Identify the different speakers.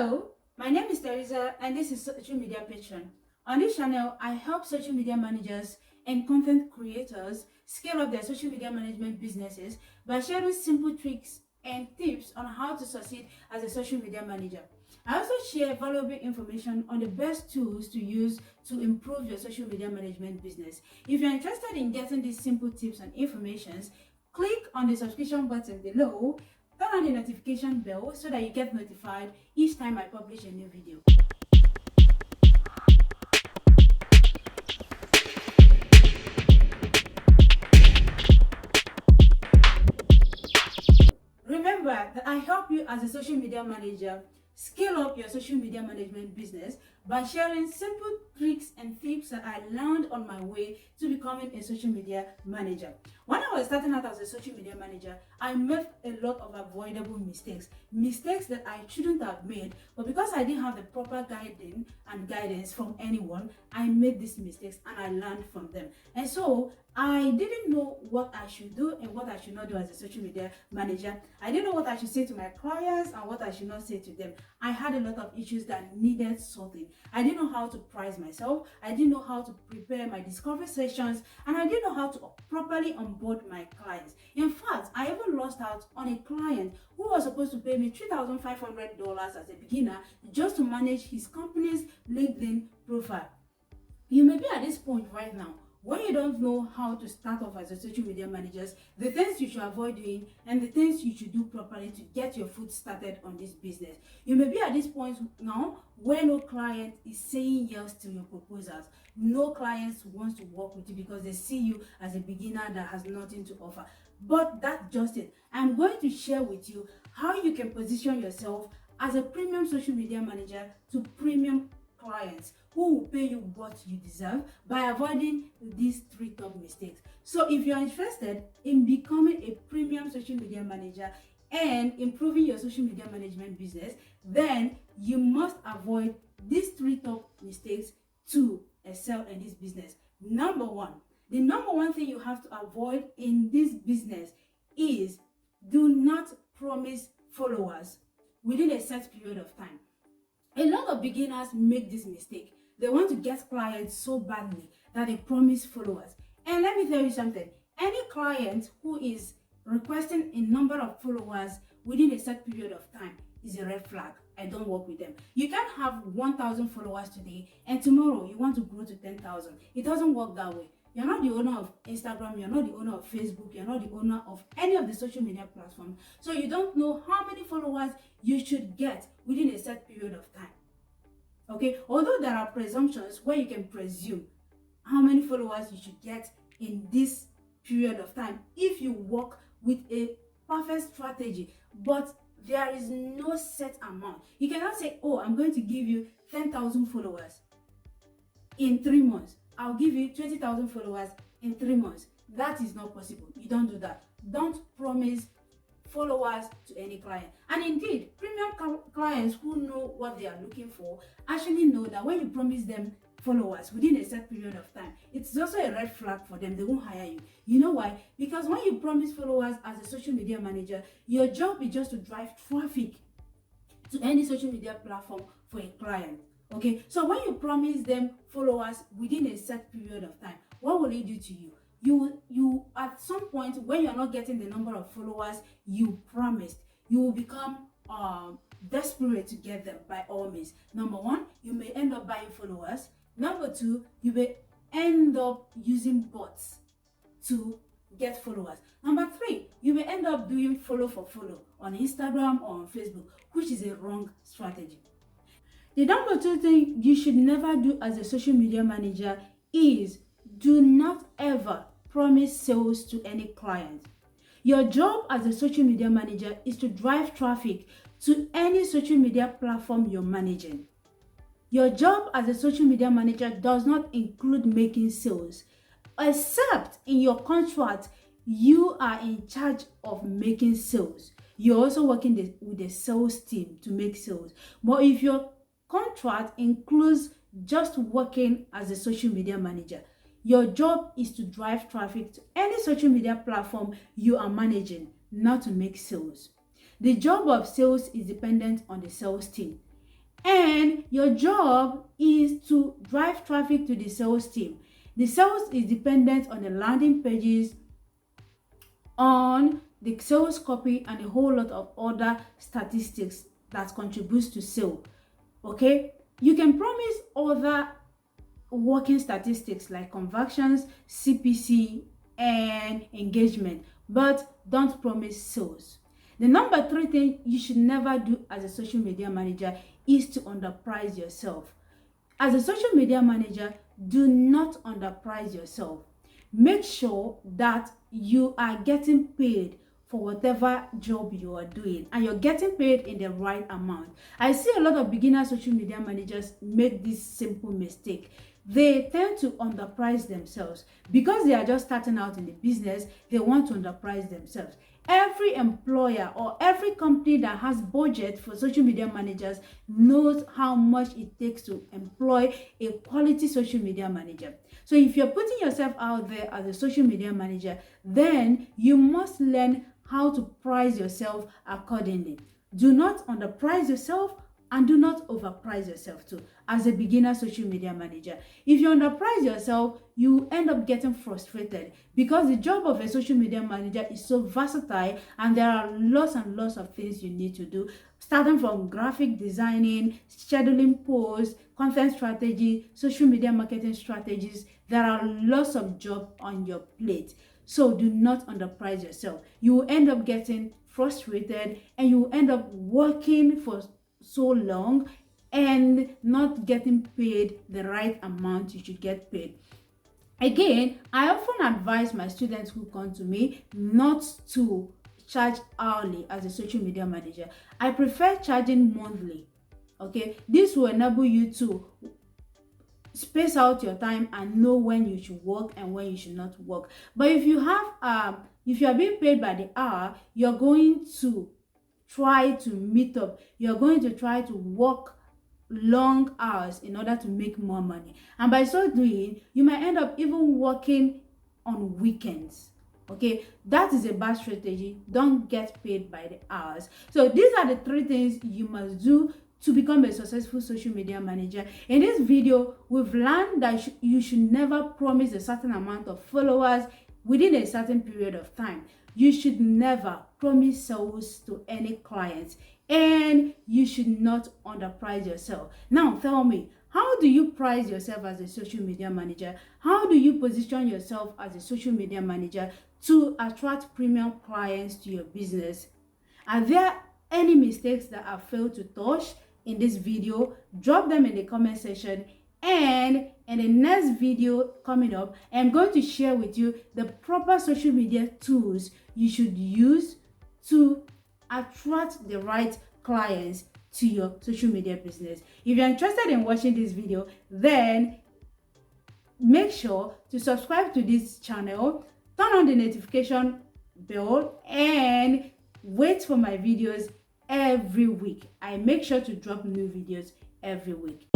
Speaker 1: Hello, my name is Teresa and this is Social Media Patron. On this channel, I help social media managers and content creators scale up their social media management businesses by sharing simple tricks and tips on how to succeed as a social media manager. I also share valuable information on the best tools to use to improve your social media management business. If you're interested in getting these simple tips and informations, click on the subscription button below. Turn on the notification bell so that you get notified each time I publish a new video. Remember that I help you as a social media manager scale up your social media management business by sharing simple tricks and tips that I learned on my way to becoming a social media manager. When I was starting out as a social media manager, I made a lot of avoidable mistakes that I shouldn't have made, but because I didn't have the proper guidance from anyone, I made these mistakes and I learned from them. And so I didn't know what I should do and what I should not do as a social media manager. I didn't know what I should say to my clients and what I should not say to them. I had a lot of issues that needed sorting. I didn't know how to price myself. I didn't know how to prepare my discovery sessions, and I didn't know how to properly onboard my clients. In fact, I even lost out on a client who was supposed to pay me $3,500 as a beginner just to manage his company's LinkedIn profile. You may be at this point right now when you don't know how to start off as a social media manager, the things you should avoid doing and the things you should do properly to get your foot started on this business. You may be at this point now where no client is saying yes to your proposals. No clients wants to work with you because they see you as a beginner that has nothing to offer. But that's just it. I'm going to share with you how you can position yourself as a premium social media manager to premium clients who will pay you what you deserve by avoiding these 3 top mistakes. So if you're interested in becoming a premium social media manager and improving your social media management business, then you must avoid these 3 top mistakes to excel in this business. Number one, the number one thing you have to avoid in this business is do not promise followers within a set period of time. A lot of beginners make this mistake. They want to get clients so badly that they promise followers. And let me tell you something. Any client who is requesting a number of followers within a set period of time is a red flag. I don't work with them. You can't have 1,000 followers today and tomorrow you want to grow to 10,000. It doesn't work that way. You're not the owner of Instagram, you're not the owner of Facebook, you're not the owner of any of the social media platforms. So you don't know how many followers you should get within a set period of time. Okay, although there are presumptions where you can presume how many followers you should get in this period of time if you work with a perfect strategy, but there is no set amount. You cannot say, oh, I'm going to give you 10,000 followers in 3 months. I'll give you 20,000 followers in 3 months. That is not possible. You don't do that. Don't promise followers to any client. And indeed, premium clients who know what they are looking for actually know that when you promise them followers within a set period of time, it's also a red flag for them. They won't hire you. You know why? Because when you promise followers as a social media manager, your job is just to drive traffic to any social media platform for a client. Okay, so when you promise them followers within a set period of time, what will it do to you? You at some point when you're not getting the number of followers you promised, you will become desperate to get them by all means. Number one, you may end up buying followers. Number two, you may end up using bots to get followers. Number three, you may end up doing follow for follow on Instagram or on Facebook, which is a wrong strategy. The number 2 thing you should never do as a social media manager is do not ever promise sales to any client. Your job as a social media manager is to drive traffic to any social media platform you're managing. Your job as a social media manager does not include making sales, except in your contract, you are in charge of making sales. You're also working with the sales team to make sales. But if your contract includes just working as a social media manager, your job is to drive traffic to any social media platform you are managing, not to make sales. The job of sales is dependent on the sales team. And your job is to drive traffic to the sales team. The sales is dependent on the landing pages, on the sales copy, and a whole lot of other statistics that contributes to sale. Okay, you can promise other working statistics like conversions, CPC, and engagement, but don't promise sales. The number 3 thing you should never do as a social media manager is to underprice yourself. As a social media manager, do not underprice yourself. Make sure that you are getting paid for whatever job you are doing, and you're getting paid in the right amount. I see a lot of beginner social media managers make this simple mistake. They tend to underprice themselves because they are just starting out in the business. They want to underprice themselves. Every employer or every company that has budget for social media managers knows how much it takes to employ a quality social media manager. So if you're putting yourself out there as a social media manager, then you must learn how to price yourself accordingly. Do not underprice yourself, and do not overprice yourself too as a beginner social media manager. If you underprice yourself, you end up getting frustrated because the job of a social media manager is so versatile, and there are lots and lots of things you need to do, starting from graphic designing, scheduling posts, content strategy, social media marketing strategies. There are lots of jobs on your plate. So do not underprice yourself. You will end up getting frustrated, and you will end up working for so long and not getting paid the right amount you should get paid. Again, I often advise my students who come to me not to charge hourly as a social media manager. I prefer charging monthly. Okay, this will enable you to space out your time and know when you should work and when you should not work. But if you are being paid by the hour, you're going to try to meet up. You're going to try to work long hours in order to make more money, and by so doing, you might end up even working on weekends. Okay, that is a bad strategy. Don't get paid by the hours. So these are the 3 things you must do to become a successful social media manager. In this video, we've learned that you should never promise a certain amount of followers within a certain period of time. You should never promise sales to any clients, and you should not underprice yourself. Now tell me, how do you price yourself as a social media manager? How do you position yourself as a social media manager to attract premium clients to your business? Are there any mistakes that I failed to touch in this video? Drop them in the comment section, and in the next video coming up, I'm going to share with you the proper social media tools you should use to attract the right clients to your social media business. If you're interested in watching this video, then make sure to subscribe to this channel, turn on the notification bell, and wait for my videos every week. I make sure to drop new videos every week.